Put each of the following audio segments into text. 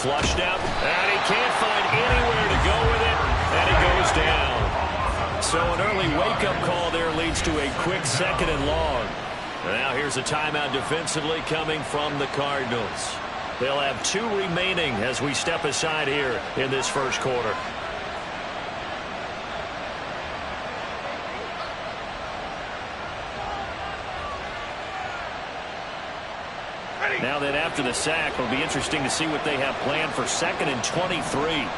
Flushed out, and he can't find anywhere to go with it, and he goes down. So an early wake-up call there leads to a quick 2nd and long. Now here's a timeout defensively coming from the Cardinals. They'll have 2 remaining as we step aside here in this first quarter. Now then, after the sack, it'll be interesting to see what they have planned for 2nd and 23.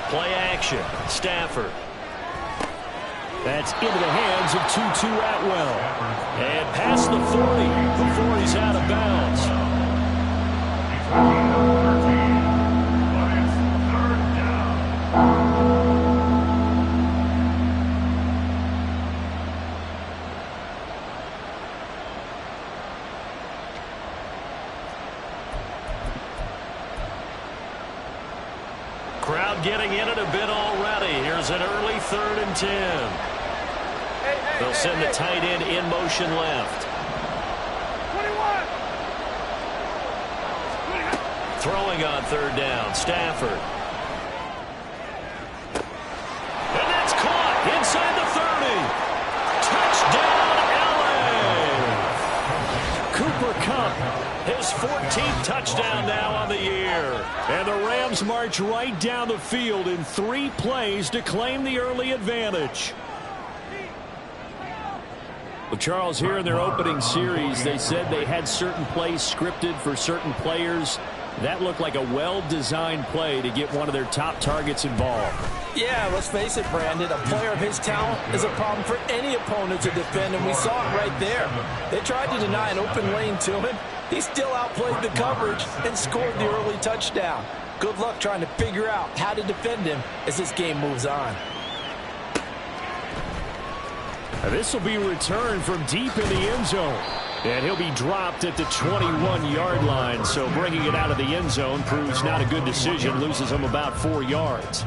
Play action. Stafford. That's into the hands of Tutu Atwell. And past the 40 before he's out of bounds. Crowd getting in it a bit already. Here's an early 3rd and 10. They'll send the tight end in motion left. 21. Throwing on 3rd down, Stafford. And that's caught inside the 30. Touchdown, LA! Cooper Kupp, his 14th touchdown now on the year. And the Rams march right down the field in 3 plays to claim the early advantage. Well, Charles, here in their opening series, they said they had certain plays scripted for certain players. That looked like a well-designed play to get one of their top targets involved. Yeah, let's face it, Brandon. A player of his talent is a problem for any opponent to defend, and we saw it right there. They tried to deny an open lane to him. He still outplayed the coverage and scored the early touchdown. Good luck trying to figure out how to defend him as this game moves on. This will be returned from deep in the end zone. And he'll be dropped at the 21-yard line. So bringing it out of the end zone proves not a good decision. Loses him about 4 yards.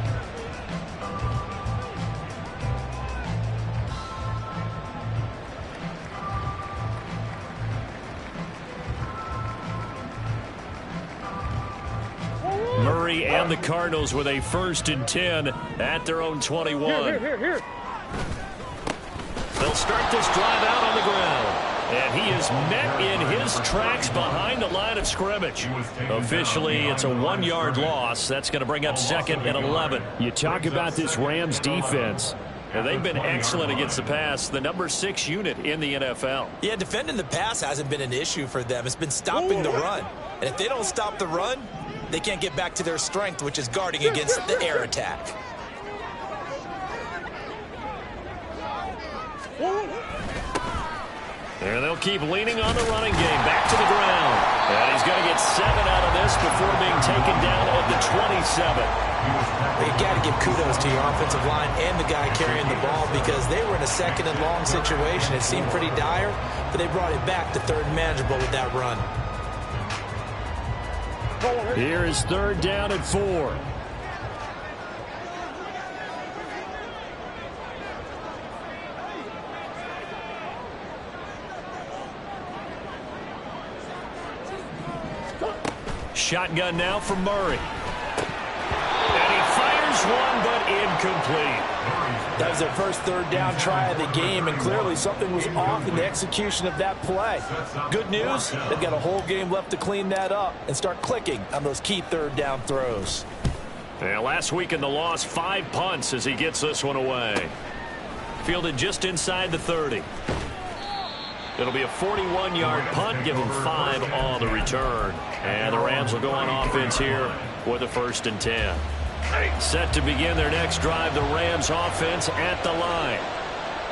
Murray and the Cardinals with a 1st and 10 at their own 21. Here. They'll start this drive out on the ground. And he is met in his tracks behind the line of scrimmage. Officially, it's a 1-yard loss. That's going to bring up 2nd and 11. You talk about this Rams defense. And they've been excellent against the pass, the number 6 unit in the NFL. Yeah, defending the pass hasn't been an issue for them. It's been stopping the run. And if they don't stop the run, they can't get back to their strength, which is guarding against the air attack. And they'll keep leaning on the running game. Back to the ground. And he's going to get 7 out of this before being taken down at the 27. You got to give kudos to your offensive line and the guy carrying the ball because they were in a 2nd and long situation. It seemed pretty dire, but they brought it back to 3rd and manageable with that run. Here is 3rd down and 4. Shotgun now for Murray. And he fires one, but incomplete. That was their first 3rd down try of the game, and clearly something was off in the execution of that play. Good news, they've got a whole game left to clean that up and start clicking on those key 3rd down throws. And last week in the loss, 5 punts as he gets this one away. Fielded just inside the 30. It'll be a 41-yard punt, give them 5 on the return. And the Rams will go on offense here with a 1st and 10. Set to begin their next drive, the Rams offense at the line.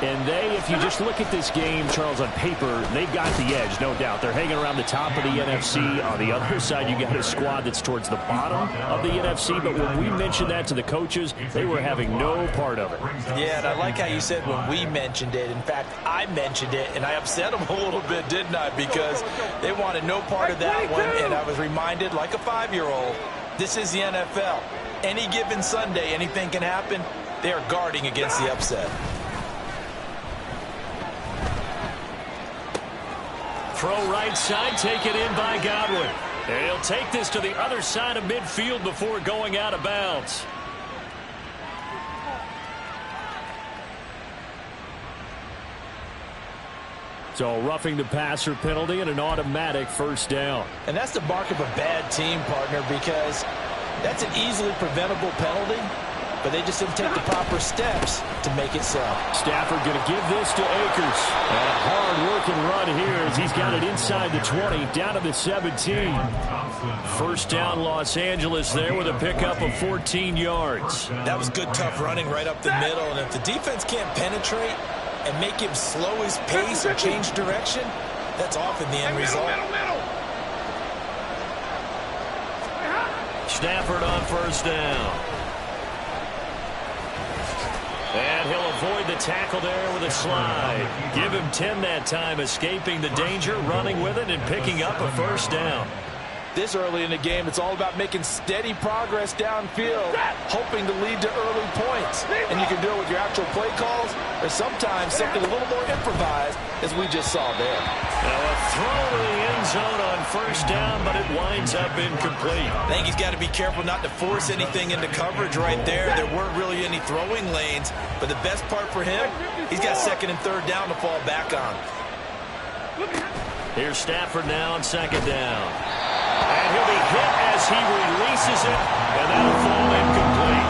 And they, if you just look at this game, Charles, on paper, they've got the edge, no doubt. They're hanging around the top of the NFC. On the other side, you got a squad that's towards the bottom of the NFC. But when we mentioned that to the coaches, they were having no part of it. Yeah, and I like how you said when we mentioned it. In fact, I mentioned it, and I upset them a little bit, didn't I? Because they wanted no part of that one, and I was reminded, like a 5-year-old, this is the NFL. Any given Sunday, anything can happen. They are guarding against the upset. throw right side, taken in by Godwin. And he'll take this to the other side of midfield before going out of bounds. So roughing the passer penalty and an automatic first down. And that's the mark of a bad team, partner, because that's an easily preventable penalty, but they just didn't take the proper steps to make it so. Stafford going to give this to Akers. And a hard-working run here as he's got it inside the 20, down to the 17. First down, Los Angeles there with a pickup of 14 yards. That was good, tough running right up the middle, and if the defense can't penetrate and make him slow his pace or change direction, that's often the end result. Stafford on first down. And he'll avoid the tackle there with a slide. Give him 10 that time, escaping the danger, running with it, and picking up a first down. This early in the game, it's all about making steady progress downfield, hoping to lead to early points. And you can do it with your actual play calls, or sometimes something a little more improvised, as we just saw there. Now a throw to the end zone on first down, but it winds up incomplete. I think he's got to be careful not to force anything into coverage right there. There weren't really any throwing lanes, but the best part for him, he's got second and third down to fall back on. Here's Stafford now on second down. And he'll be hit as he releases it, and that'll fall incomplete.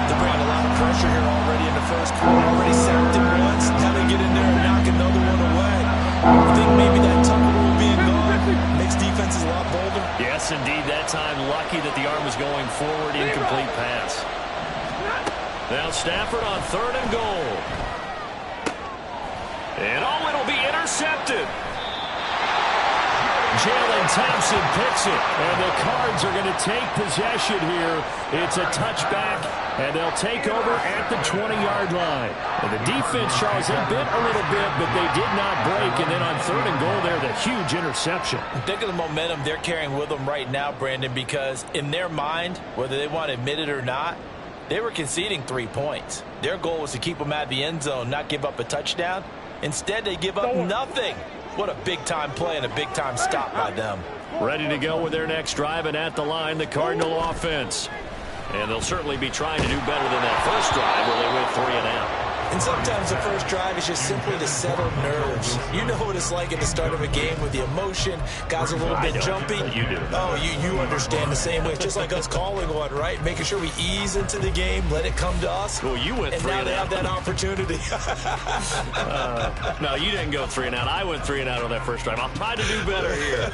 They're bringing a lot of pressure here already in the first quarter. Already sacked him once. How they get in there and knock another one away. I think maybe that Tucker rule being gone makes defenses a lot bolder. Yes, indeed. That time lucky that the arm was going forward. Incomplete pass. Now Stafford on third and goal. And oh, it'll be intercepted. Jalen Thompson picks it, and the Cards are going to take possession here. It's a touchback, and they'll take over at the 20-yard line. And the defense, Charles, they bit a little bit, but they did not break. And then on third and goal there, the huge interception. Think of the momentum they're carrying with them right now, Brandon, because in their mind, whether they want to admit it or not, they were conceding 3 points. Their goal was to keep them out of the end zone, not give up a touchdown. Instead, they give up nothing. What a big-time play and a big-time stop by them. Ready to go with their next drive, and at the line, the Cardinal offense. And they'll certainly be trying to do better than that first drive where they went 3 and out. And sometimes the first drive is just simply to settle nerves. You know what it's like at the start of a game with the emotion. Guys a little bit jumpy. You do. Oh, you understand the same way. It's just like us calling one, right? Making sure we ease into the game, let it come to us. Well, you went 3 and out. And now they have that opportunity. No, you didn't go 3 and out. I went 3 and out on that first drive. I'll try to do better here.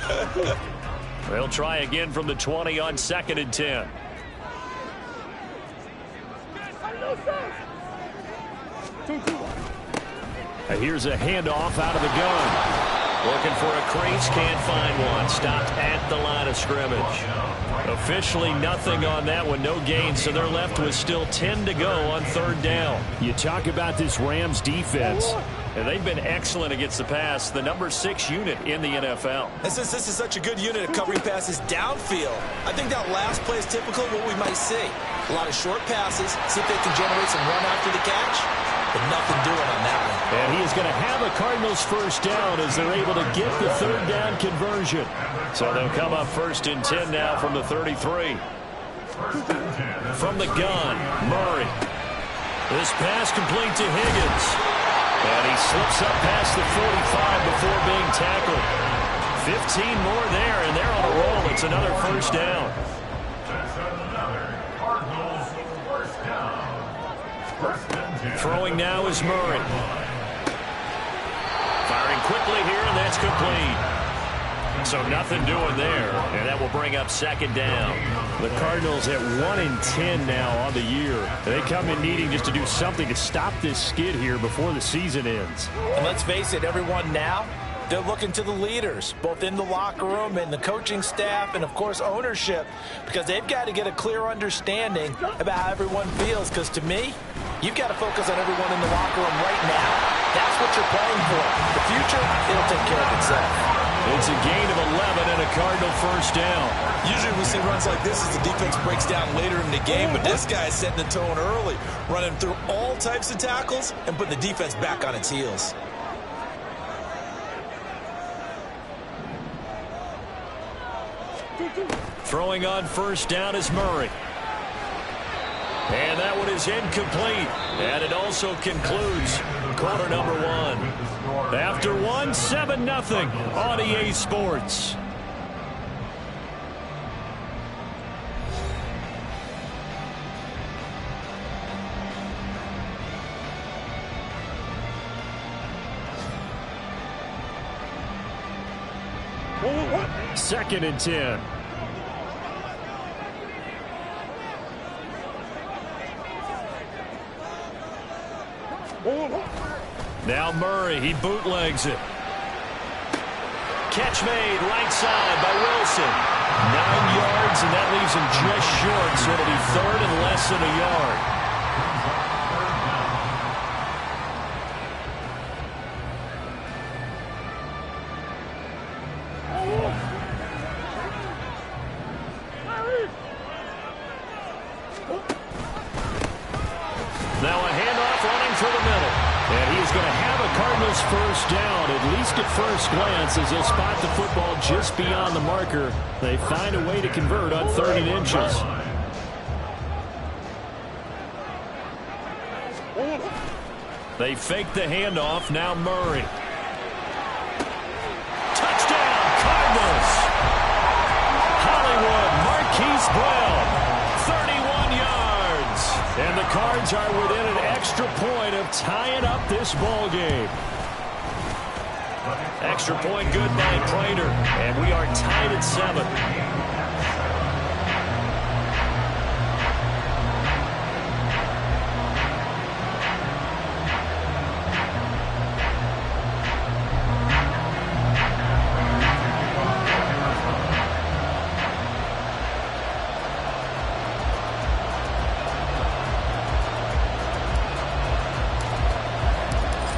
They'll try again from the 20 on 2nd and 10. Here's a handoff out of the gun. Looking for a crease, can't find one. Stopped at the line of scrimmage. Officially nothing on that one, no gain, so they're left with still 10 to go on third down. You talk about this Rams defense. And they've been excellent against the pass, the number 6 unit in the NFL. And since this is such a good unit of covering passes downfield, I think that last play is typical of what we might see. A lot of short passes, see if they can generate some run after the catch, but nothing doing on that one. And he is going to have a Cardinals first down as they're able to get the third down conversion. So they'll come up 1st and 10 now from the 33. From the gun, Murray. This pass complete to Higgins. And he slips up past the 45 before being tackled. 15 more there, and they're on a roll. It's another first down. Throwing now is Murray. Firing quickly here, and that's complete. So nothing doing there, and that will bring up 2nd down. The Cardinals at 1 and 10 now on the year. They come in needing just to do something to stop this skid here before the season ends. And let's face it, everyone now, they're looking to the leaders, both in the locker room and the coaching staff and, of course, ownership, because they've got to get a clear understanding about how everyone feels. Because to me, you've got to focus on everyone in the locker room right now. That's what you're playing for. The future, it'll take care of itself. It's a gain of 11 and a Cardinal first down. Usually we see runs like this as the defense breaks down later in the game, but this guy is setting the tone early, running through all types of tackles and putting the defense back on its heels. Throwing on first down is Murray. And that one is incomplete. And it also concludes quarter number one. After one, 7-0 on EA Sports. Second and 10. Now Murray, he bootlegs it. Catch made right side by Wilson. 9 yards, and that leaves him just short, so it'll be third and less than a yard. Now a handoff running for the middle. And he is going to have a Cardinals first down, at least at first glance, as they'll spot the football just beyond the marker. They find a way to convert on 3rd and inches. They fake the handoff. Now Murray. Touchdown, Cardinals. Hollywood, Marquise Brown, 31 yards. And the Cards are within an extra point of tying up this ball game. Extra point good by Prater. And we are tied at 7.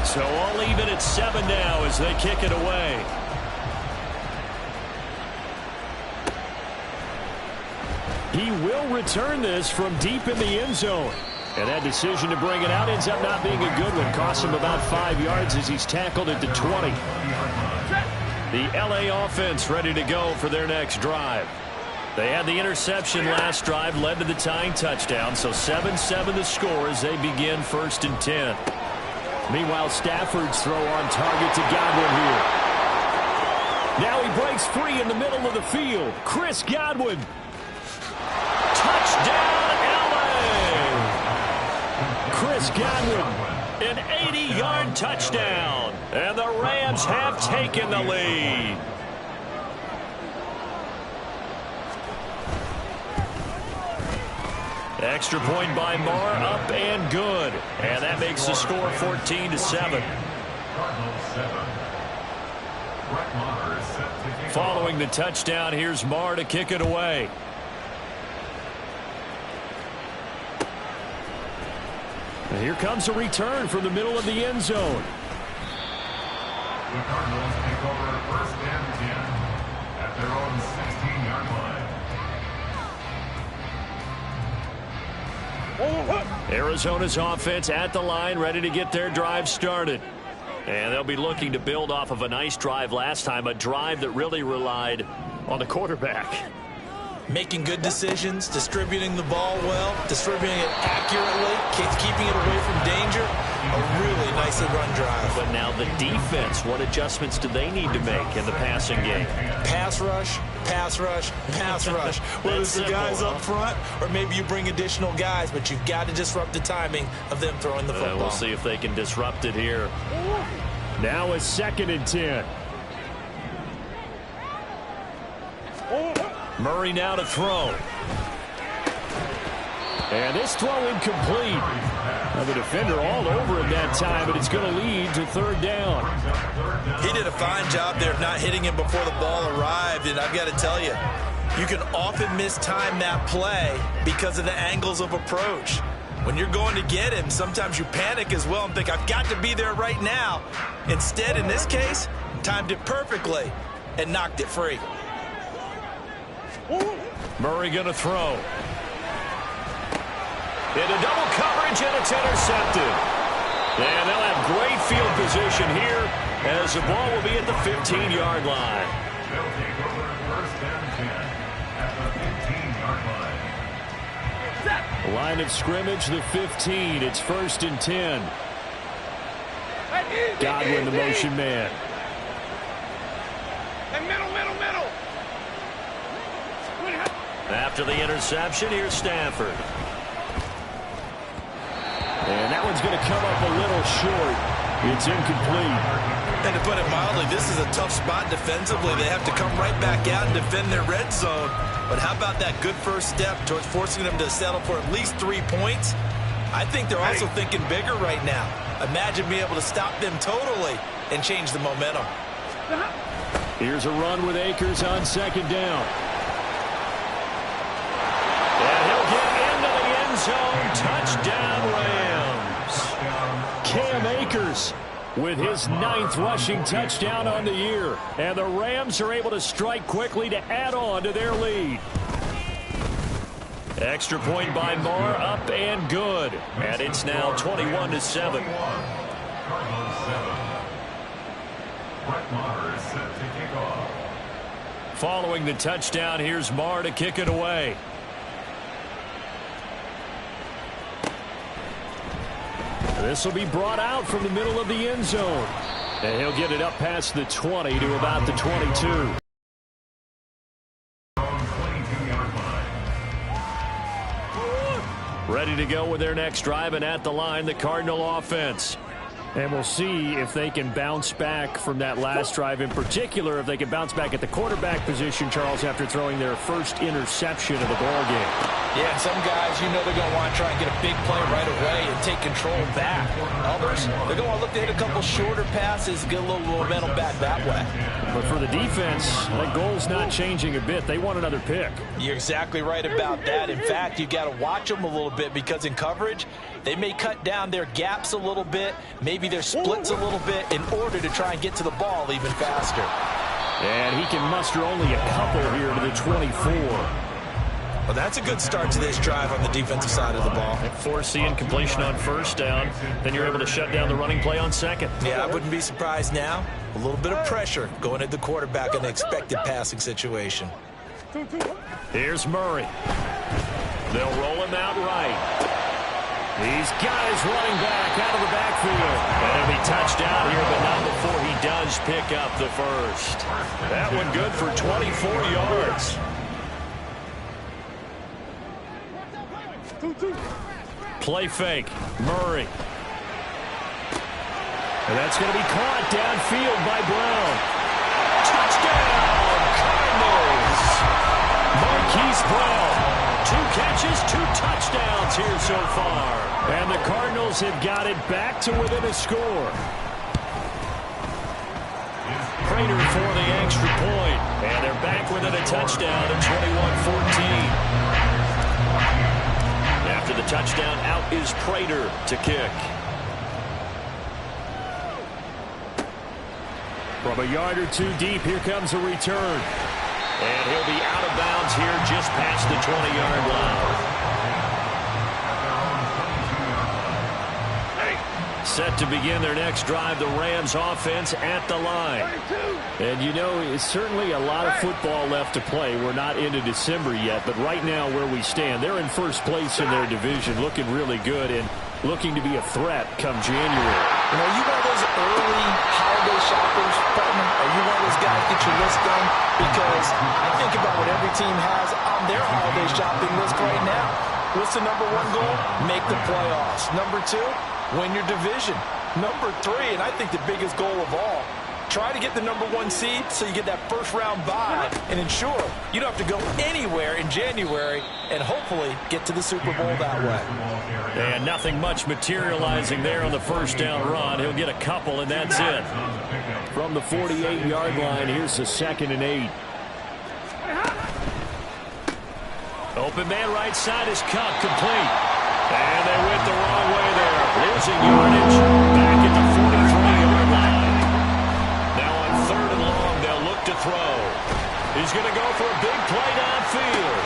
So all even at 7 now as they kick it away. He will return this from deep in the end zone. And that decision to bring it out ends up not being a good one. Costs him about 5 yards as he's tackled at the 20. The LA offense ready to go for their next drive. They had the interception last drive, led to the tying touchdown. So 7-7 the score as they begin 1st and 10. Meanwhile, Stafford's throw on target to Godwin here. Now he breaks free in the middle of the field. Chris Godwin. Touchdown, LA! Chris Godwin. An 80-yard touchdown. And the Rams have taken the lead. Extra point by Marr, up and good. And that makes the score 14-7. Following the touchdown, here's Marr to kick it away. And here comes a return from the middle of the end zone. The Cardinals take over 1st and 10 at their own 16-yard line. Arizona's offense at the line, ready to get their drive started. And they'll be looking to build off of a nice drive last time, a drive that really relied on the quarterback. Making good decisions, distributing the ball well, distributing it accurately, keeping it away from danger. A really nicely run drive. But now the defense, what adjustments do they need to make in the passing game? Pass rush, pass rush, pass rush. Whether it's the guys up front or maybe you bring additional guys, but you've got to disrupt the timing of them throwing the football. We'll see if they can disrupt it here. Now a 2nd and 10. Murray now to throw. And this throw incomplete. Now the defender all over him that time, but it's going to lead to 3rd down. He did a fine job there of not hitting him before the ball arrived, and I've got to tell you, you can often mistime that play because of the angles of approach. When you're going to get him, sometimes you panic as well and think, I've got to be there right now. Instead, in this case, timed it perfectly and knocked it free. Murray going to throw. Into double coverage, and it's intercepted. And they'll have great field position here as the ball will be at the 15-yard line. They'll take over 1st and 10. 15-yard line. Line of scrimmage, the 15. It's 1st and 10. Godwin, the motion man. And middle. After the interception, here's Stafford. And that one's going to come up a little short. It's incomplete. And to put it mildly, this is a tough spot defensively. They have to come right back out and defend their red zone. But how about that good first step towards forcing them to settle for at least 3 points? I think they're also thinking bigger right now. Imagine being able to stop them totally and change the momentum. Here's a run with Akers on 2nd down. And he'll get into the end zone. Touchdown, Rams. Cam Akers with his 9th rushing touchdown on the year. And the Rams are able to strike quickly to add on to their lead. Extra point by Moore, up and good. And it's now 21-7. Cardinals 7. Brett Maher is set to kick off. Following the touchdown, here's Maher to kick it away. This will be brought out from the middle of the end zone. And he'll get it up past the 20 to about the 22. Ready to go with their next drive, and at the line, the Cardinal offense. And we'll see if they can bounce back from that last drive. In particular, if they can bounce back at the quarterback position, Charles, after throwing their first interception of the ball game. Yeah, some guys, you know they're going to want to try and get a big play right away and take control back. Others, they're going to look to hit a couple shorter passes, get a little momentum back that way. But for the defense, that goal's not changing a bit. They want another pick. You're exactly right about that. In fact, you've got to watch them a little bit because in coverage, they may cut down their gaps a little bit, maybe their splits a little bit in order to try and get to the ball even faster. And he can muster only a couple here to the 24. Well, that's a good start to this drive on the defensive side of the ball. Force the incompletion on 1st down. Then you're able to shut down the running play on 2nd. Yeah, I wouldn't be surprised now. A little bit of pressure going at the quarterback in an expected passing situation. Here's Murray. They'll roll him out right. He's got his running back out of the backfield. And he'll be touchdown here, but not before he does pick up the first. That one good for 24 yards. Play fake. Murray. And that's going to be caught downfield by Brown. Touchdown, Cardinals. Marquise Brown. 2 catches, 2 touchdowns here so far. And the Cardinals have got it back to within a score. Prater for the extra point. And they're back within a touchdown at 21-14. After the touchdown, out is Prater to kick. From a yard or 2 deep, here comes a return. And he'll be out of bounds here just past the 20-yard line. Set to begin their next drive, the Rams offense at the line. And you know, it's certainly a lot of football left to play. We're not into December yet, but right now where we stand, they're in first place in their division, looking really good and looking to be a threat come January. You know, are you one of those early holiday shoppers, partner? Are you one of those guys get your list done? Because I think about what every team has on their holiday shopping list right now. What's the number 1 goal? Make the playoffs. Number 2, win your division. Number 3, and I think the biggest goal of all, try to get the number 1 seed so you get that first-round bye and ensure you don't have to go anywhere in January and hopefully get to the Super Bowl that way. And nothing much materializing there on the first down run. He'll get a couple, and that's it. From the 48-yard line, here's the 2nd and 8. Open man right side is cut, complete. And they went the wrong way there. Losing yardage back at the 43-yard line. Now on 3rd and long, they'll look to throw. He's going to go for a big play downfield.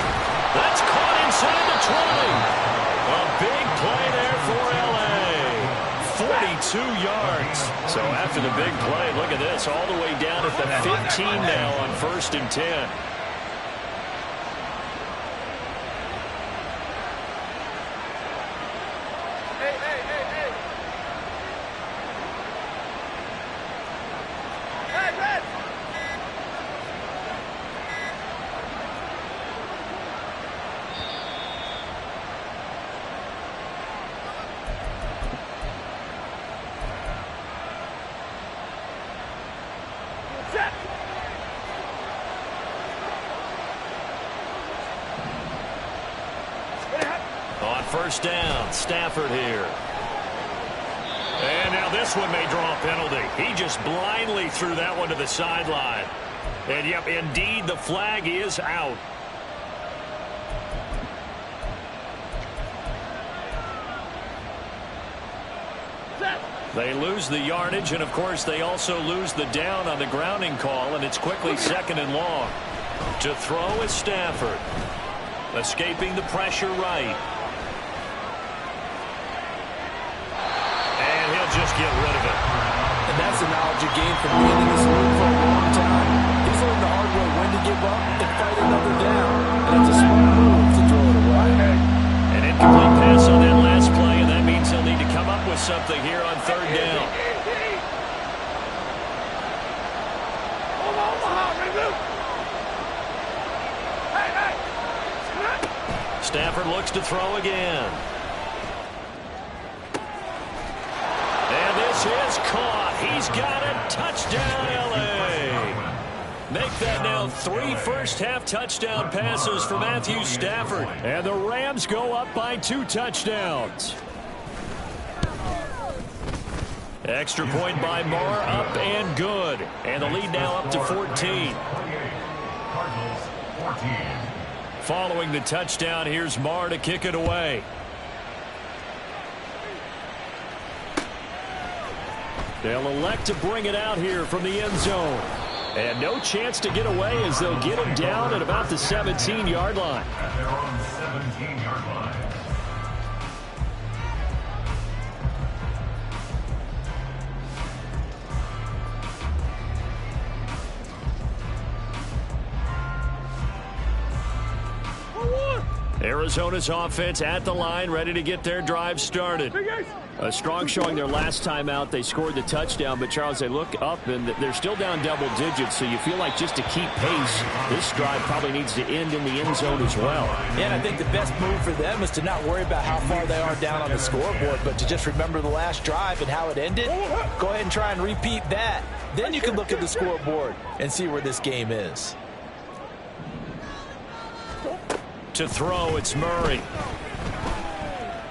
That's caught inside the 20. A big play there for L.A. 42 yards. So after the big play, look at this, all the way down at the 15 now on 1st and 10. first down. Stafford here. And now this one may draw a penalty. He just blindly threw that one to the sideline. And, yep, indeed, the flag is out. They lose the yardage, and, of course, they also lose the down on the grounding call, and it's quickly second and long. To throw is Stafford. Escaping the pressure right. And he'll just get rid of it. And that's the knowledge you gain from being in this league for a long time. He's learned the hard way when to give up and fight another down. And it's a smart move to throw it away. An incomplete pass on that last play, and that means he'll need to come up with something here on third down. Stafford looks to throw again. And this is caught. He's got it. Touchdown, L.A. Make that now 3 first-half touchdown passes for Matthew Stafford. And the Rams go up by 2 touchdowns. Extra point by Moore, up and good. And the lead now up to 14. Cardinals 14. Following the touchdown, here's Moore to kick it away. They'll elect to bring it out here from the end zone. And no chance to get away as they'll get him down at about the 17-yard line. At their own 17-yard line. Arizona's offense at the line, ready to get their drive started. A strong showing their last time out. They scored the touchdown, but, Charles, they look up, and they're still down double digits, so you feel like just to keep pace, this drive probably needs to end in the end zone as well. Yeah, and I think the best move for them is to not worry about how far they are down on the scoreboard, but to just remember the last drive and how it ended. Go ahead and try and repeat that. Then you can look at the scoreboard and see where this game is. To throw, it's Murray.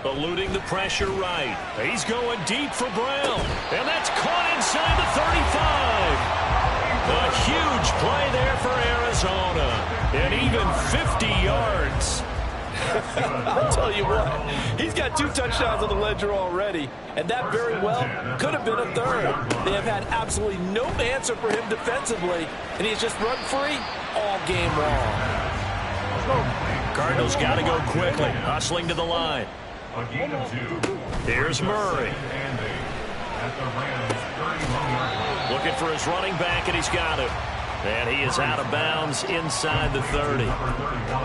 Eluding the pressure right. He's going deep for Brown. And that's caught inside the 35. A huge play there for Arizona. And even 50 yards. I'll tell you what, he's got 2 touchdowns on the ledger already, and that very well could have been a third. They have had absolutely no answer for him defensively, and he's just run free all game long. Cardinals got to go quickly, hustling to the line. A gain of 2. Here's Murray. And at the Rams 31-yard line. Looking for his running back, and he's got it. And he is out of bounds inside the 30.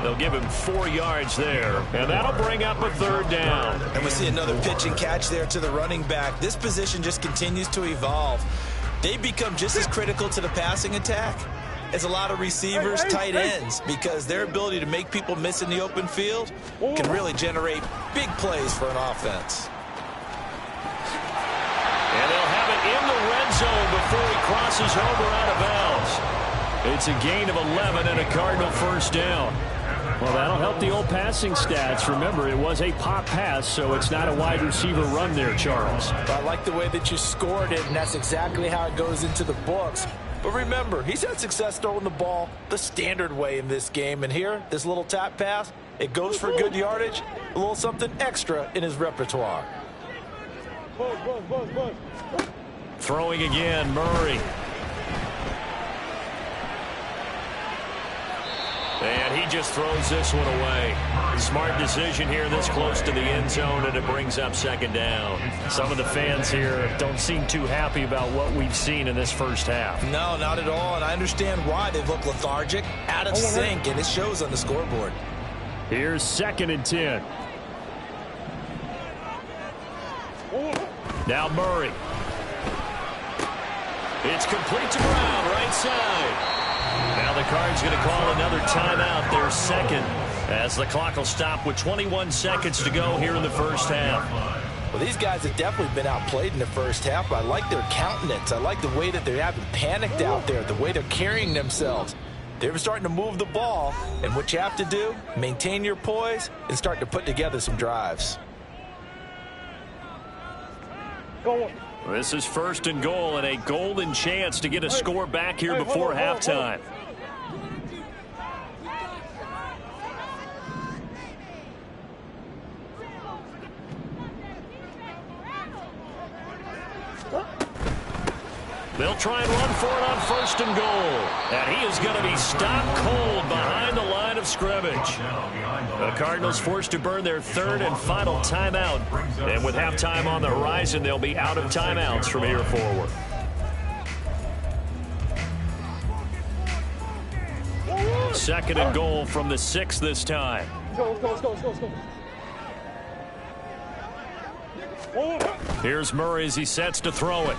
They'll give him 4 yards there, and that'll bring up a third down. And we see another pitch and catch there to the running back. This position just continues to evolve. They become just as critical to the passing attack as a lot of receivers, tight ends, because their ability to make people miss in the open field can really generate big plays for an offense. And they'll have it in the red zone before he crosses over out of bounds. It's a gain of 11 and a Cardinal first down. Well, that'll help the old passing stats. Remember, it was a pop pass, so it's not a wide receiver run there, Charles. I like the way that you scored it, and that's exactly how it goes into the books. But remember, he's had success throwing the ball the standard way in this game. And here, this little tap pass, it goes for good yardage, a little something extra in his repertoire. Throwing again, Murray. And he just throws this one away. Smart decision here this close to the end zone, and it brings up second down. Some of the fans here don't seem too happy about what we've seen in this first half. No, not at all, and I understand why. They've looked lethargic, out of sync, and it shows on the scoreboard. Here's 2nd and 10. Now Murray. It's complete to Brown, right side. Now the Cards going to call another timeout, their second, as the clock will stop with 21 seconds to go here in the first half. Well, these guys have definitely been outplayed in the first half, but I like their countenance. I like the way that they haven't panicked out there, the way they're carrying themselves. They're starting to move the ball, and what you have to do, maintain your poise and start to put together some drives. This is 1st and goal and a golden chance to get a score back here before halftime. They'll try and run for it on 1st and goal. And he is going to be stopped cold behind the line of scrimmage. The Cardinals forced to burn their 3rd and final timeout. And with halftime on the horizon, they'll be out of timeouts from here forward. Second and goal from the 6 this time. Let's go. Here's Murray as he sets to throw it.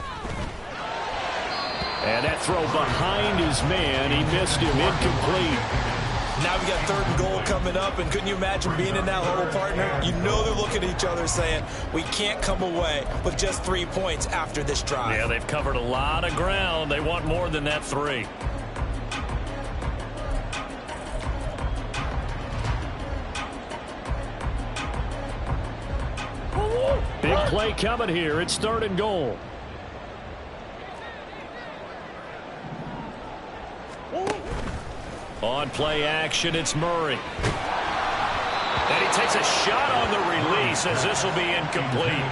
And that throw behind his man, he missed him, incomplete. Now we got 3rd and goal coming up, and couldn't you imagine being in that hole, partner? You know they're looking at each other saying, we can't come away with just 3 points after this drive. Yeah, they've covered a lot of ground. They want more than that 3. Big play coming here. It's 3rd and goal. On play action, it's Murray. And he takes a shot on the release as this will be incomplete.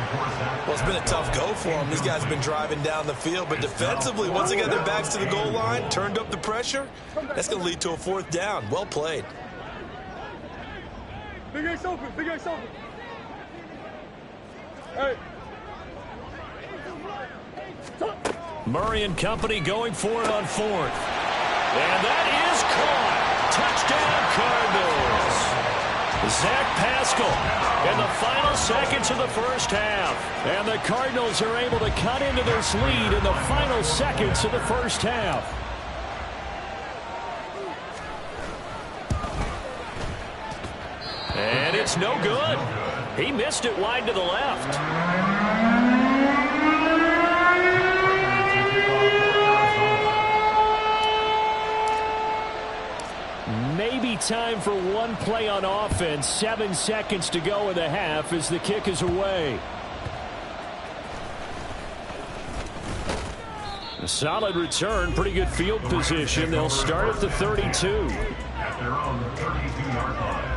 Well, it's been a tough go for him. These guys have been driving down the field, but defensively, once they got their backs to the goal line, turned up the pressure, that's going to lead to a 4th down. Well played. Big Ace open. Big Ace open. Hey. Murray and company going for it on 4th. And that is caught. Touchdown, Cardinals. Zach Pascal in the final seconds of the 1st half. And the Cardinals are able to cut into this lead in the final seconds of the 1st half. And it's no good. He missed it wide to the left. Maybe time for one play on offense. 7 seconds to go in the half as the kick is away. A solid return, pretty good field position. They'll start at the 32. At their own 32-yard line.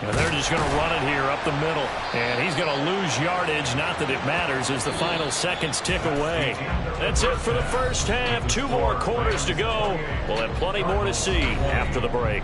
And they're just going to run it here up the middle. And he's going to lose yardage. Not that it matters as the final seconds tick away. That's it for the 1st half. 2 more quarters to go. We'll have plenty more to see after the break.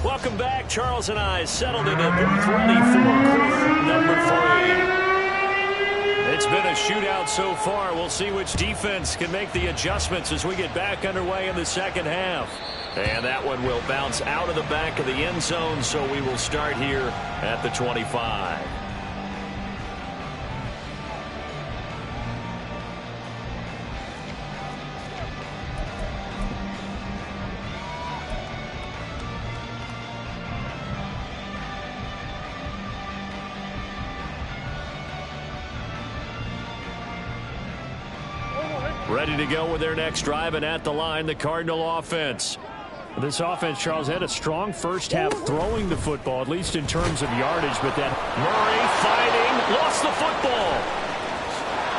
Welcome back. Charles and I settled in the booth ready for quarter number 3. It's been a shootout so far. We'll see which defense can make the adjustments as we get back underway in the 2nd half. And that one will bounce out of the back of the end zone, so we will start here at the 25. Ready to go with their next drive, and at the line, the Cardinal offense. This offense, Charles, had a strong 1st half throwing the football, at least in terms of yardage, but then Murray fighting, lost the football.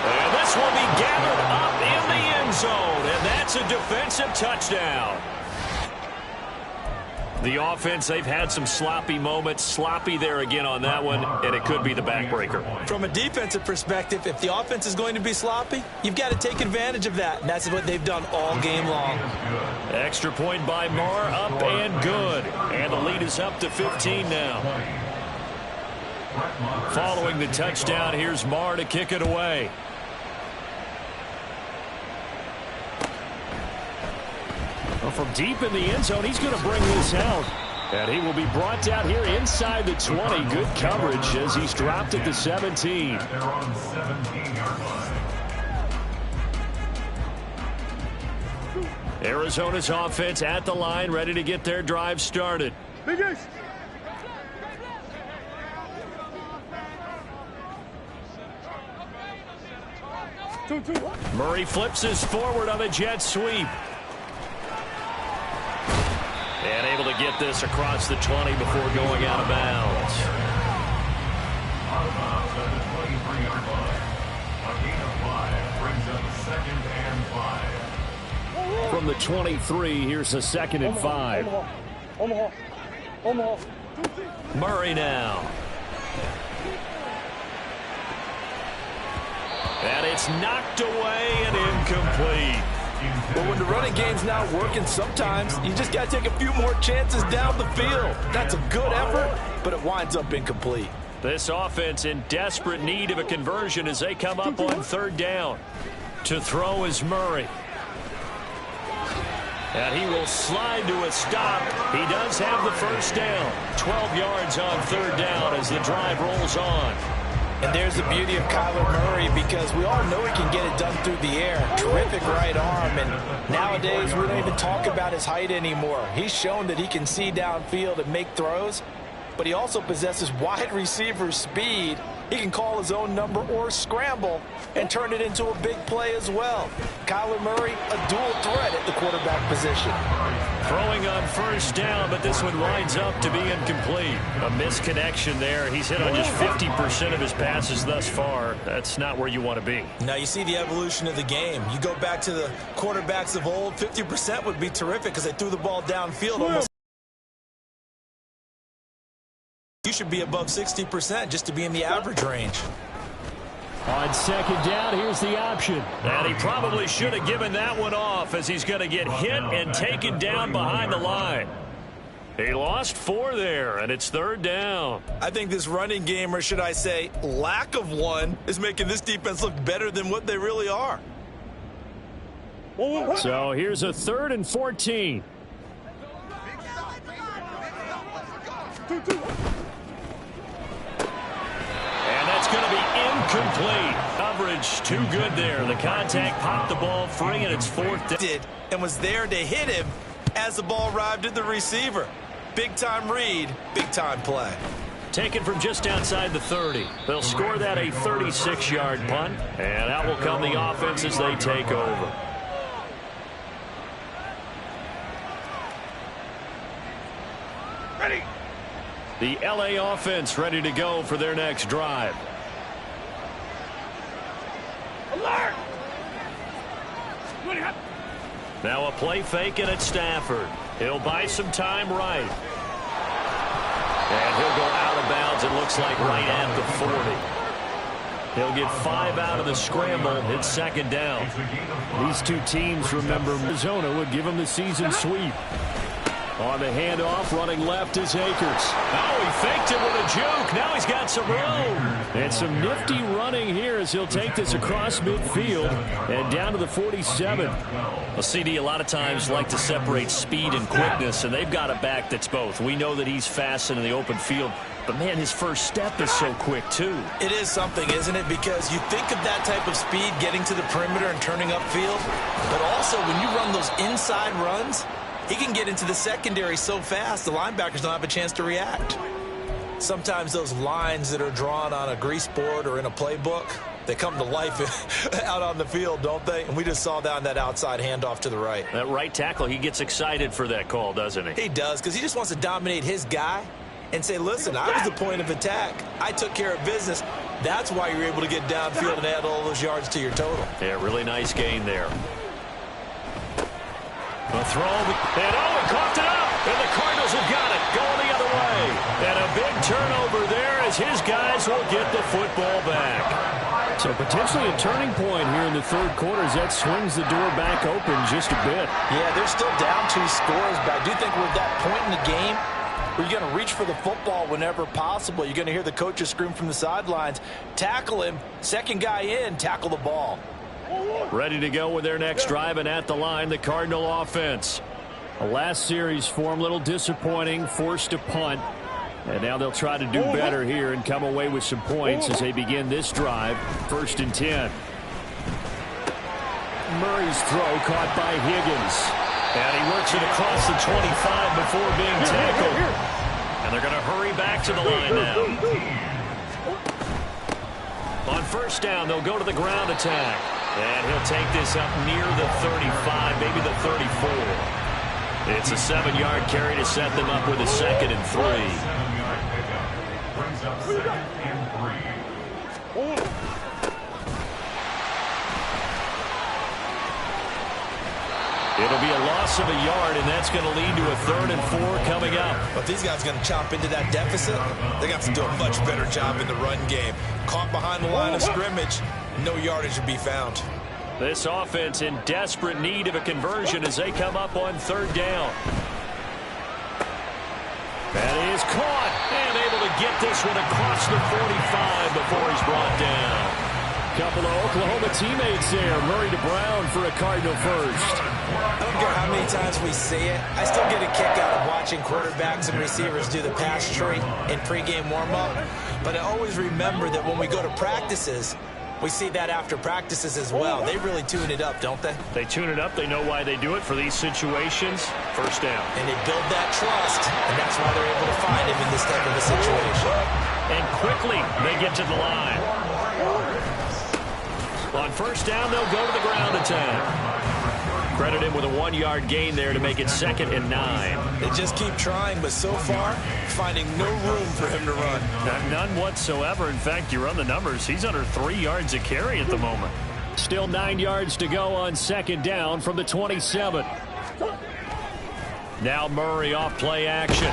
And this will be gathered up in the end zone, and that's a defensive touchdown. The offense, they've had some sloppy moments. Sloppy there again on that one, and it could be the backbreaker. From a defensive perspective, if the offense is going to be sloppy, you've got to take advantage of that, and that's what they've done all game long. Extra point by Marr, up and good. And the lead is up to 15 now. Following the touchdown, here's Marr to kick it away. from deep in the end zone, he's going to bring this out. And he will be brought down here inside the 20. Good coverage as he's dropped at the 17. At their own 17-yard line. Arizona's offense at the line, ready to get their drive started. Big Ace. Two. Murray flips his forward on a jet sweep. And able to get this across the 20 before going out of bounds. Out of bounds at the 23-yard line. A gain of 5 brings up 2nd and 5. From the 23, here's a 2nd and 5. Omaha. Murray now. And it's knocked away and incomplete. But when the running game's not working, sometimes you just got to take a few more chances down the field. That's a good effort, but it winds up incomplete. This offense in desperate need of a conversion as they come up on 3rd down. To throw is Murray. And he will slide to a stop. He does have the first down. 12 yards on 3rd down as the drive rolls on. And there's the beauty of Kyler Murray, because we all know he can get it done through the air. Terrific right arm, and nowadays we don't even talk about his height anymore. He's shown that he can see downfield and make throws, but he also possesses wide receiver speed. He can call his own number or scramble and turn it into a big play as well. Kyler Murray, a dual threat at the quarterback position. Throwing on 1st down, but this one winds up to be incomplete. A misconnection there. He's hit on just 50% of his passes thus far. That's not where you want to be. Now you see the evolution of the game. You go back to the quarterbacks of old, 50% would be terrific because they threw the ball downfield almost. You should be above 60% just to be in the average range. On 2nd down, here's the option. And he probably should have given that one off, as he's going to get hit and taken down behind the line. He lost 4 there, and it's 3rd down. I think this running game, or should I say lack of one, is making this defense look better than what they really are. So here's a 3rd and 14. And that's going to be incomplete. Coverage too good there. The contact popped the ball free, and it's 4th down. And was there to hit him as the ball arrived at the receiver. Big-time read, big-time play. Taken from just outside the 30. They'll score that a 36-yard punt, and out will come the offense as they take over. Ready. The LA offense ready to go for their next drive. Alert. Now a play fake, and it's Stafford. He'll buy some time right. And he'll go out of bounds, it looks like, right at the 40. He'll get 5 out of the scramble. It's 2nd down. These two teams, remember, Arizona would give them the season sweep. On the handoff, running left is Akers. Oh, he faked it with a juke. Now he's got some room. And some nifty running here as he'll take this across midfield and down to the 47. Well, CD, a lot of times like to separate speed and quickness, and they've got a back that's both. We know that he's fast in the open field, but, man, his first step is so quick, too. It is something, isn't it? Because you think of that type of speed getting to the perimeter and turning upfield, but also when you run those inside runs, he can get into the secondary so fast the linebackers don't have a chance to react. Sometimes those lines that are drawn on a grease board or in a playbook, they come to life out on the field, don't they? And we just saw that on that outside handoff to the right. That right tackle, he gets excited for that call, doesn't he? He does, because he just wants to dominate his guy and say, listen, I was the point of attack. I took care of business. That's why you're able to get downfield and add all those yards to your total. Yeah, really nice gain there. The throw, and he coughed it up, and the Cardinals have got it, going the other way. And a big turnover there as his guys will get the football back. So potentially a turning point here in the 3rd quarter as that swings the door back open just a bit. Yeah, they're still down 2 scores, but I do think we're at that point in the game where you're going to reach for the football whenever possible. You're going to hear the coaches scream from the sidelines, tackle him, 2nd guy in, tackle the ball. Ready to go with their next drive, and at the line, the Cardinal offense. The last series for him, a little disappointing, forced to punt. And now they'll try to do better here and come away with some points as they begin this drive. 1st and 10. Murray's throw caught by Higgins. And he works it across the 25 before being tackled. And they're going to hurry back to the line now. On 1st down, they'll go to the ground attack. And he'll take this up near the 35, maybe the 34. It's a 7-yard carry to set them up with a 2nd and 3. 7-yard pickup. Brings up 2nd and 3. It'll be a loss of a yard, and that's going to lead to a 3rd and 4 coming up. But these guys are going to chop into that deficit. They got to do a much better job in the run game. Caught behind the line of scrimmage, no yardage to be found. This offense in desperate need of a conversion as they come up on 3rd down. That is caught and able to get this one across the 45 before he's brought down. Couple of Oklahoma teammates there. Murray to Brown for a Cardinal first. I don't care how many times we see it. I still get a kick out of watching quarterbacks and receivers do the pass tree in pregame warm-up. But I always remember that when we go to practices, we see that after practices as well. They really tune it up, don't they? They tune it up. They know why they do it for these situations. 1st down. And they build that trust, and that's why they're able to find him in this type of a situation. And quickly, they get to the line. On 1st down, they'll go to the ground attack. Credit him with a 1-yard gain there to make it 2nd and 9. They just keep trying, but so far, finding no room for him to run. None whatsoever. In fact, you run the numbers. He's under 3 yards a carry at the moment. Still 9 yards to go on 2nd down from the 27. Now Murray off play action.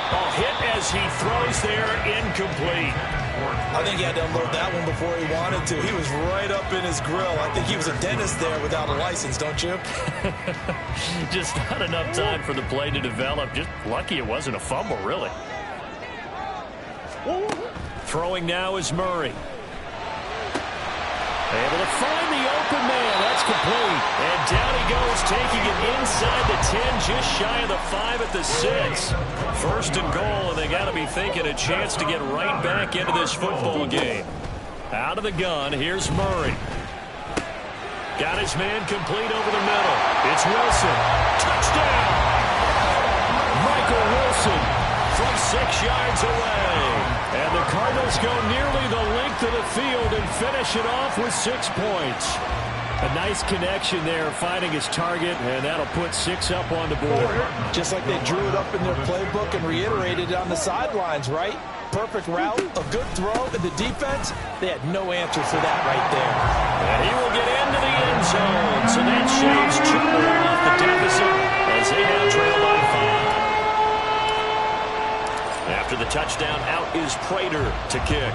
Oh, hit as he throws there, incomplete. I think he had to unload that one before he wanted to. He was right up in his grill. I think he was a dentist there without a license, don't you? Just not enough time for the play to develop. Just lucky it wasn't a fumble, really. Throwing now is Murray. Able to find the open man. That's complete. And down he goes, taking it inside the 10, just shy of the 5 at the 6. 1st and goal, and they got to be thinking a chance to get right back into this football game. Out of the gun, here's Murray. Got his man complete over the middle. It's Wilson. Touchdown! Michael Wilson from 6 yards away. And the Cardinals go nearly the length of the field and finish it off with 6 points. A nice connection there, finding his target, and that'll put 6 up on the board. Just like they drew it up in their playbook and reiterated it on the sidelines, right? Perfect route, a good throw, and the defense, they had no answer for that right there. And he will get into the end zone, so that shaves 2 more off the deficit as they now trail by 5. After the touchdown, out is Prater to kick.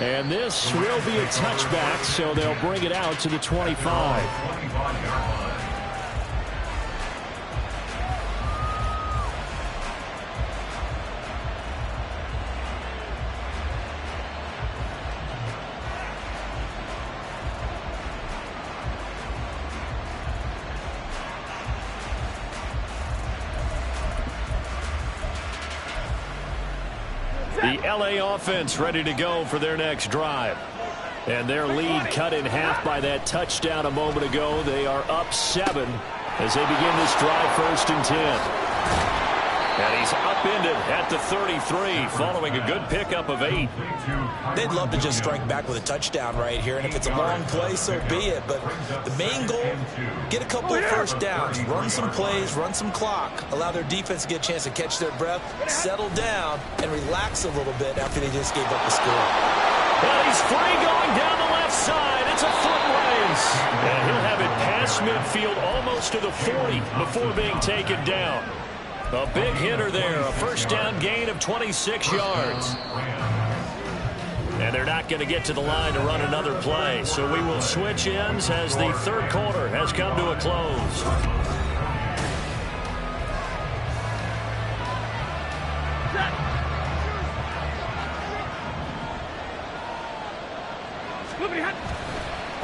And this will be a touchback, so they'll bring it out to the 25. The LA offense ready to go for their next drive. And their lead cut in half by that touchdown a moment ago. They are up 7 as they begin this drive. 1st and 10. And he's upended at the 33 following a good pickup of 8. They'd love to just strike back with a touchdown right here, and if it's a long play, so be it. But the main goal, get a couple of 1st downs, run some plays, run some clock, allow their defense to get a chance to catch their breath, settle down, and relax a little bit after they just gave up the score. Well, he's free going down the left side. It's a foot race. And he'll have it past midfield almost to the 40 before being taken down. A big hitter there, a 1st down gain of 26 yards. And they're not going to get to the line to run another play. So we will switch ends as the 3rd quarter has come to a close.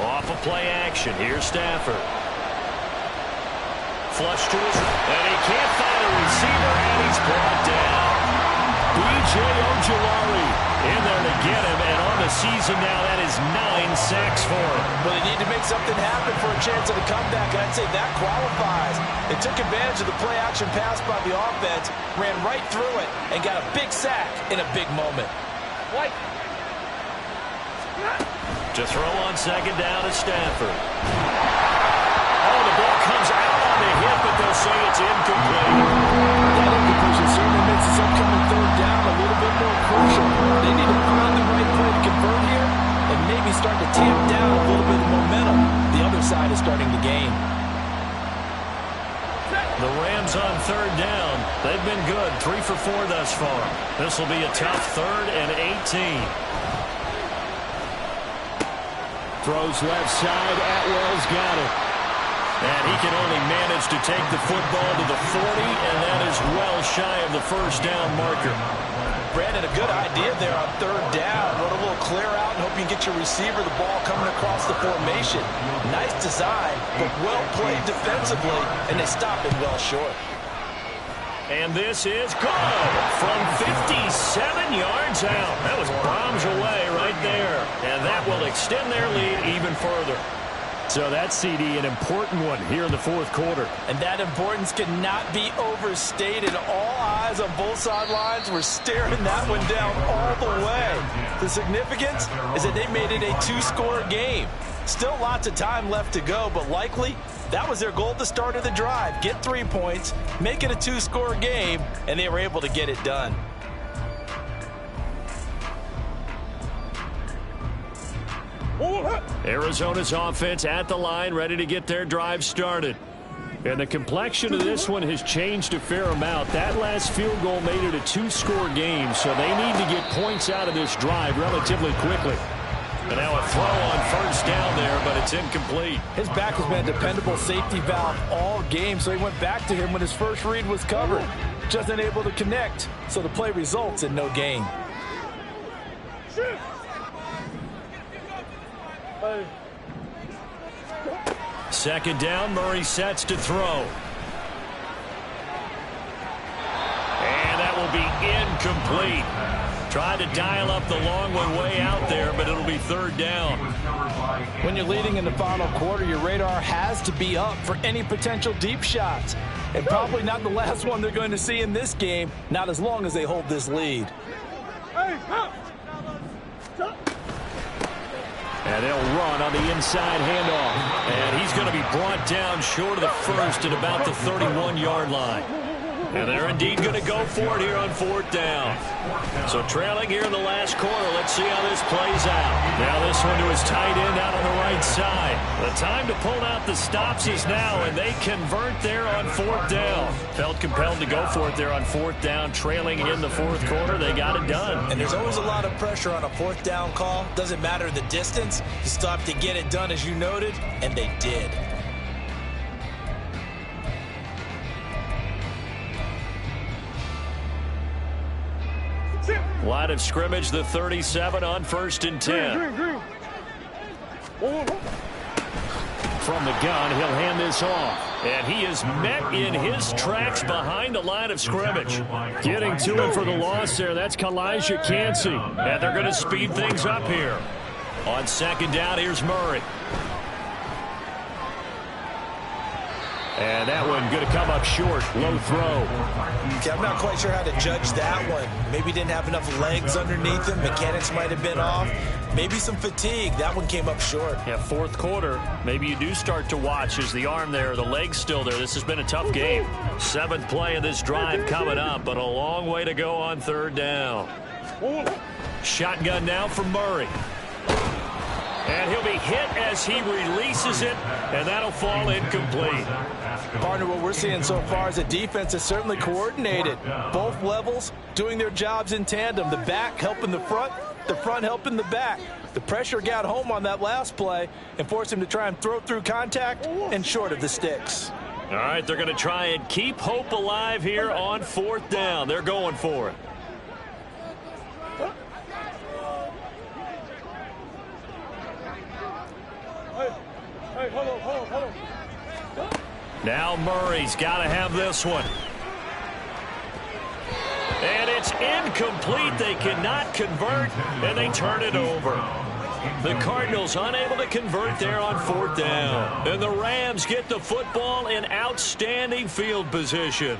Off of play action. Here's Stafford. Flush to his right. And he can't find a receiver, and he's brought down. B.J. Ojulari in there to get him, and on the season now, that is 9 sacks for him. Well, they need to make something happen for a chance at a comeback, and I'd say that qualifies. They took advantage of the play-action pass by the offense, ran right through it, and got a big sack in a big moment. White. To throw on second down is Stafford. Oh, the ball comes out on the hit, but they'll say it's incomplete. That incompletion certainly makes this upcoming third down a little bit more crucial. They need to find the right play to convert here and maybe start to tamp down a little bit of momentum. The other side is starting to gain. The Rams on third down. They've been good, 3 for 4 thus far. This will be a tough 3rd and 18. Throws left side. Atwell's got it. And he can only manage to take the football to the 40, and that is well shy of the first down marker. Brandon, a good idea there on third down. Run a little clear out and hope you can get your receiver the ball coming across the formation. Nice design, but well played defensively, and they stop it well short. And this is good from 57 yards out. That was bombs away right there. And that will extend their lead even further. So that CD, an important one here in the fourth quarter. And that importance cannot be overstated. All eyes on both sidelines were staring that one down all the way. The significance is that they made it a 2-score game. Still lots of time left to go, but likely that was their goal at the start of the drive. Get 3 points, make it a 2-score game, and they were able to get it done. Arizona's offense at the line, ready to get their drive started. And the complexion of this one has changed a fair amount. That last field goal made it a 2-score game, so they need to get points out of this drive relatively quickly. And now a throw on first down there, but it's incomplete. His back has been a dependable safety valve all game, so he went back to him when his first read was covered. Just unable to connect, so the play results in no gain. Second down, Murray sets to throw. And that will be incomplete. Tried to dial up the long one way out there, but it'll be third down. When you're leading in the final quarter, your radar has to be up for any potential deep shots. And probably not the last one they're going to see in this game, not as long as they hold this lead. And they'll run on the inside handoff. And he's going to be brought down short of the first at about the 31-yard line. And they're indeed going to go for it here on fourth down. So trailing here in the last quarter. Let's see how this plays out. Now this one to his tight end out on the right side. The time to pull out the stops is now, and they convert there on fourth down. Felt compelled to go for it there on fourth down. Trailing in the fourth quarter, they got it done. And there's always a lot of pressure on a fourth down call. Doesn't matter the distance. You stop to get it done, as you noted, and they did. Line of scrimmage, the 37 on 1st and 10. From the gun, he'll hand this off. And he is met in his tracks behind the line of scrimmage. Getting to him for the loss there, that's Kalijah Cansey. And they're going to speed things up here. On second down, here's Murray. And that one going to come up short. Low throw. Okay, I'm not quite sure how to judge that one. Maybe didn't have enough legs underneath him. Mechanics might have been off. Maybe some fatigue. That one came up short. Yeah, fourth quarter. Maybe you do start to watch as the arm there, the leg's still there. This has been a tough game. 7th play of this drive coming up, but a long way to go on third down. Shotgun now for Murray. And he'll be hit as he releases it, and that'll fall incomplete. Partner, what we're seeing so far is the defense is certainly coordinated. Both levels doing their jobs in tandem. The back helping the front helping the back. The pressure got home on that last play and forced him to try and throw through contact and short of the sticks. All right, they're going to try and keep hope alive here on fourth down. They're going for it. Hey, hold on. Now Murray's got to have this one. And it's incomplete. They cannot convert, and they turn it over. The Cardinals unable to convert there on 4th down. And the Rams get the football in outstanding field position.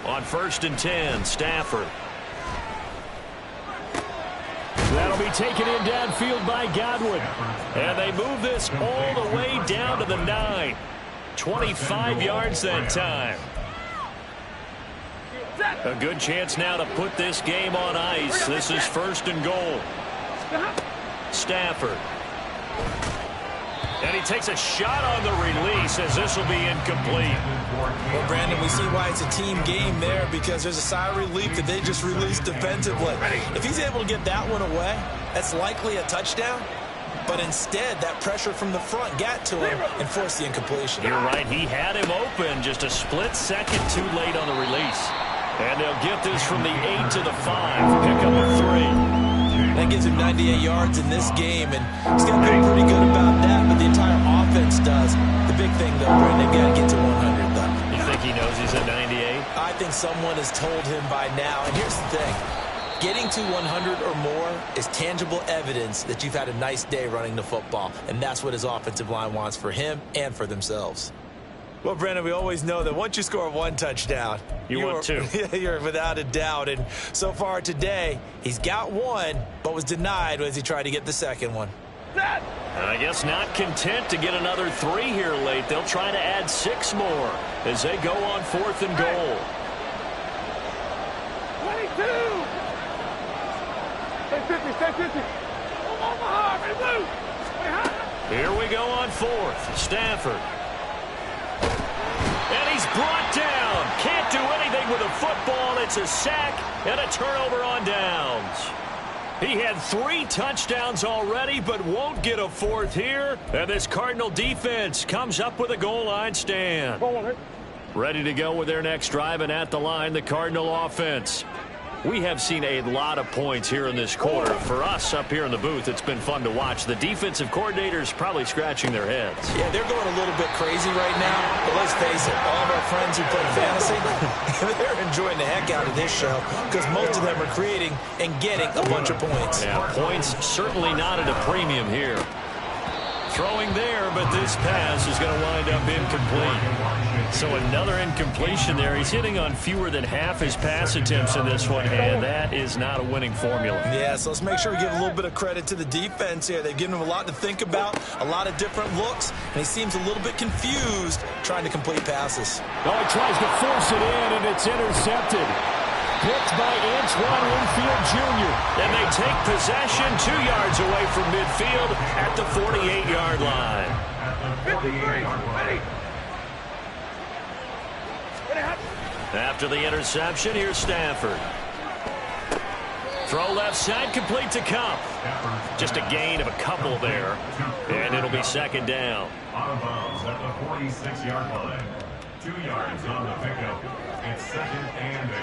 On 1st and 10, Stafford. That'll be taken in downfield by Godwin. And they move this all the way down to the 9. 25 yards that time. A good chance now to put this game on ice. This is 1st and goal. Stafford. And he takes a shot on the release as this will be incomplete. Well, Brandon, we see why it's a team game there, because there's a sigh of relief that they just released defensively. If he's able to get that one away, that's likely a touchdown. But instead, that pressure from the front got to him and forced the incompletion. You're right. He had him open, just a split second too late on the release. And they'll get this from the 8 to the 5. Pick up a 3. That gives him 98 yards in this game, and he's got to feel pretty good about that, but the entire offense does. The big thing, though, Brandon, they've got to get to 100, though. You think he knows he's at 98? I think someone has told him by now, and here's the thing. Getting to 100 or more is tangible evidence that you've had a nice day running the football, and that's what his offensive line wants for him and for themselves. Well, Brandon, we always know that once you score one touchdown, you want two. You're without a doubt. And so far today, he's got one, but was denied as he tried to get the second one. I guess not content to get another 3 here late. They'll try to add 6 more as they go on 4th and goal. 22. Stay 50. Omaha, ready, blue. Here we go on 4th. Stafford. And he's brought down. Can't do anything with a football. It's a sack and a turnover on downs. He had 3 touchdowns already, but won't get a 4th here. And this Cardinal defense comes up with a goal line stand. Ready to go with their next drive, and at the line, the Cardinal offense. We have seen a lot of points here in this quarter. For us up here in the booth, it's been fun to watch. The defensive coordinators probably scratching their heads. Yeah, they're going a little bit crazy right now. But let's face it, all of our friends who play fantasy, they're enjoying the heck out of this show because most of them are creating and getting a bunch of points. Yeah, points certainly not at a premium here. Throwing there, but this pass is going to wind up incomplete. So another incompletion there. He's hitting on fewer than half his pass attempts in this one, and that is not a winning formula. Yeah, so let's make sure we give a little bit of credit to the defense here. They've given him a lot to think about, a lot of different looks, and he seems a little bit confused trying to complete passes. Oh, he tries to force it in, and it's intercepted. Picked by Antoine Winfield Jr. And they take possession 2 yards away from midfield at the 48-yard line. After the interception, here's Stafford. Throw left side, complete to Kupp. Just a gain of a couple there. And it'll be 2nd down. Out of bounds at the 46-yard line. 2 yards on the pickup. It's 2nd and 8.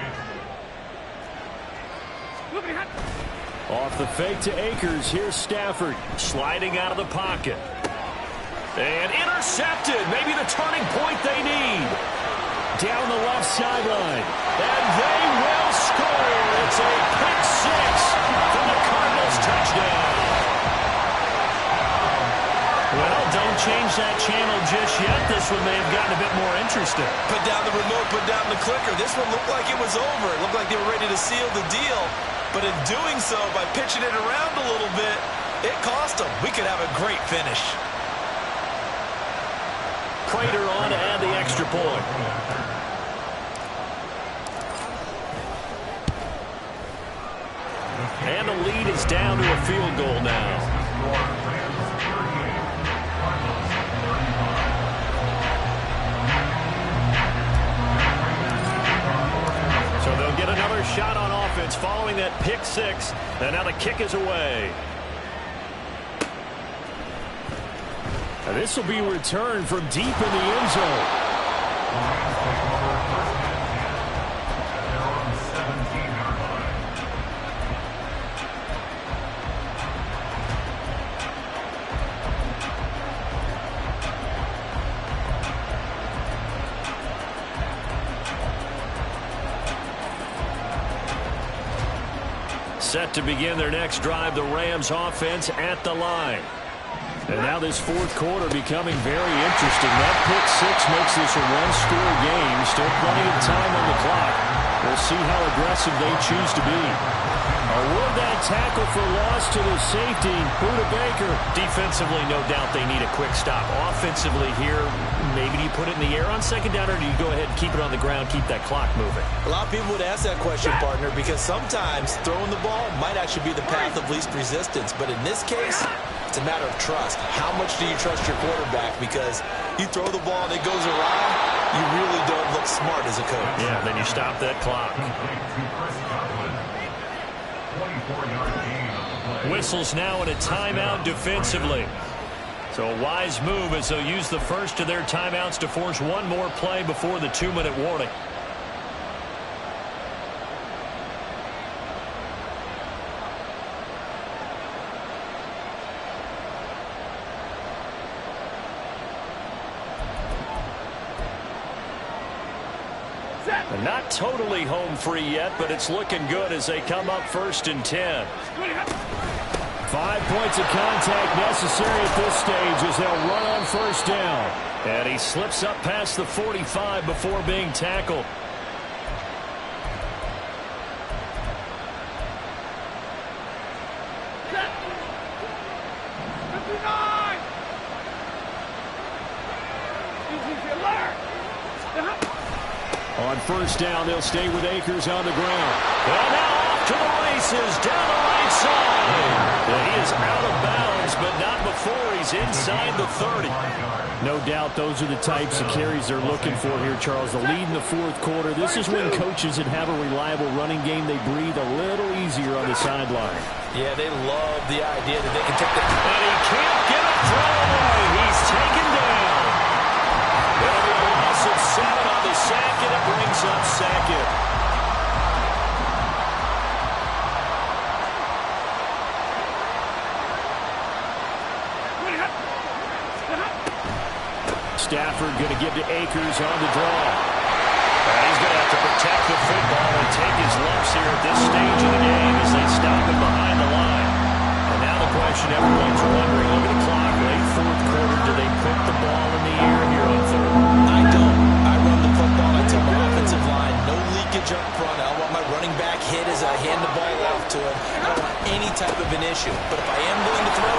Off the fake to Akers. Here's Stafford. Sliding out of the pocket. And intercepted. Maybe the turning point they need. Down the left sideline. And they will score. It's a pick 6 for the Cardinals touchdown. Well, don't change that channel just yet. This one may have gotten a bit more interesting. Put down the remote, put down the clicker. This one looked like it was over. It looked like they were ready to seal the deal. But in doing so, by pitching it around a little bit, it cost them. We could have a great finish. Prater on to add the extra point. And the lead is down to a field goal now. So they'll get another shot on offense following that pick six. And now the kick is away. And this will be returned from deep in the end zone. Set to begin their next drive, the Rams offense at the line. And now this fourth quarter becoming very interesting. That pick six makes this a one-score game. Still plenty of time on the clock. We'll see how aggressive they choose to be. Award that tackle for loss to the safety, Budda Baker. Defensively, no doubt they need a quick stop. Offensively here, maybe do you put it in the air on second down, or do you go ahead and keep it on the ground, keep that clock moving? A lot of people would ask that question, partner, because sometimes throwing the ball might actually be the path of least resistance. But in this case, it's a matter of trust. How much do you trust your quarterback? Because you throw the ball and it goes awry, you really don't look smart as a coach. Yeah, then you stop that clock. Whistles now in a timeout defensively. So a wise move as they'll use the first of their timeouts to force one more play before the 2-minute warning. And not totally home free yet, but it's looking good as they come up 1st and 10. 5 points of contact necessary at this stage as they'll run on 1st down. And he slips up past the 45 before being tackled. On 1st down, they'll stay with Akers on the ground. And now off to the races down the right side. And he is out of bounds, but not before he's inside the 30. No doubt those are the types of carries they're looking for here, Charles. The lead in the fourth quarter. This is when coaches that have a reliable running game, they breathe a little easier on the sideline. Yeah, they love the idea that they can take the... And he can't get a throw away. He's taken down. It'll be a loss of 7 on the sack, and it brings up second. Stafford going to give to Akers on the draw. And he's going to have to protect the football and take his lumps here at this stage of the game as they stop him behind the line. And now the question everyone's wondering, look at the clock, late fourth quarter, do they put the ball in the air here on 3rd? I don't. I run the football. I tell my offensive line, no leakage up front. I don't want my running back hit as I hand the ball off to him. I don't want any type of an issue. But if I am willing to throw,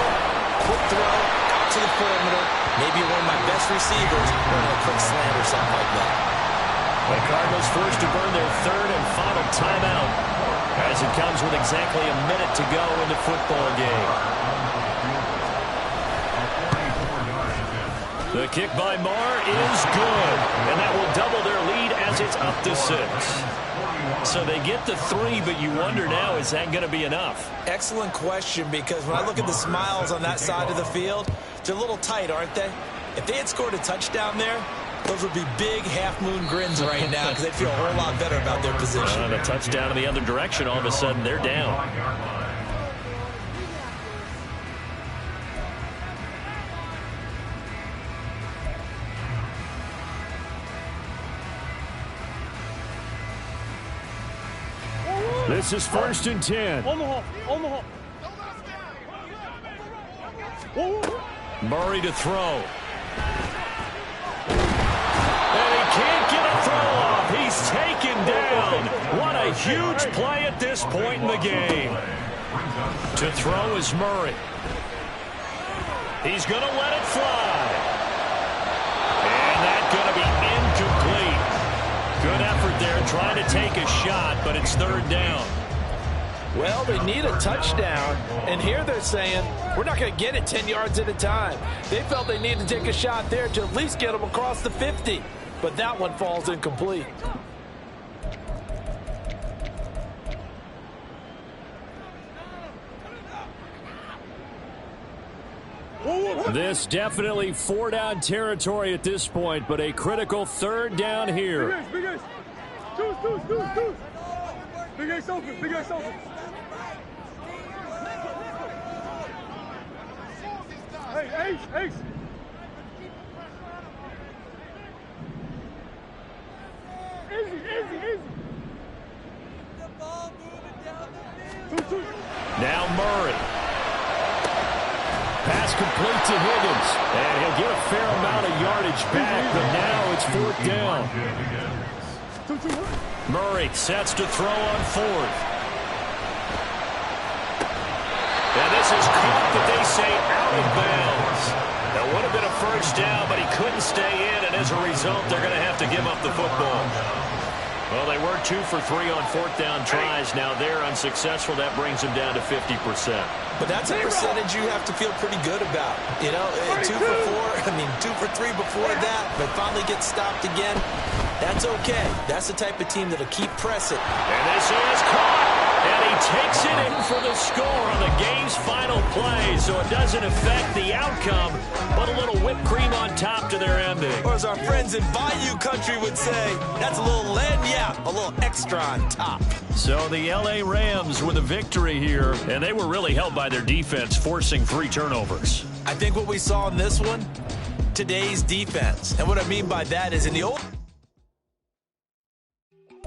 quick throw, out to the perimeter, maybe one of my best receivers running a quick slant or something like that. The Cardinals forced to burn their 3rd and final timeout as it comes with exactly a minute to go in the football game. The kick by Marr is good, and that will double their lead as it's up to 6. So they get the 3, but you wonder now, is that going to be enough? Excellent question, because when I look at the smiles on that side of the field, they're a little tight, aren't they? If they had scored a touchdown there, those would be big half-moon grins right now because they'd feel a whole lot better about their position. And a touchdown in the other direction, all of a sudden they're down. This is 1st and 10. Murray to throw. And he can't get a throw off. He's taken down. What a huge play at this point in the game. To throw is Murray. He's going to let it fly. And that's going to be incomplete. Good effort there trying to take a shot, but it's 3rd down. Well, they need a touchdown, and here they're saying, we're not going to get it 10 yards at a time. They felt they needed to take a shot there to at least get them across the 50, but that one falls incomplete. This definitely 4-down territory at this point, but a critical 3rd down here. Big Ace. Deuce. Big Ace open. Hey, Ace. Easy. Now Murray. Pass complete to Higgins. And he'll get a fair amount of yardage back, but now it's 4th down. Murray sets to throw on 4th. And this is caught, but they say out of bounds. That would have been a 1st down, but he couldn't stay in, and as a result, they're going to have to give up the football. Well, they were 2 for 3 on 4th down tries. Now they're unsuccessful. That brings them down to 50%. But that's a percentage you have to feel pretty good about. 2 for 2 for 3 before that, but finally get stopped again. That's okay. That's the type of team that'll keep pressing. And this is caught. And he takes it in for the score on the game's final play. So it doesn't affect the outcome, but a little whipped cream on top to their ending. Or as our friends in Bayou Country would say, that's a little a little extra on top. So the L.A. Rams with a victory here, and they were really held by their defense, forcing 3 turnovers. I think what we saw in this one, today's defense. And what I mean by that is in the old...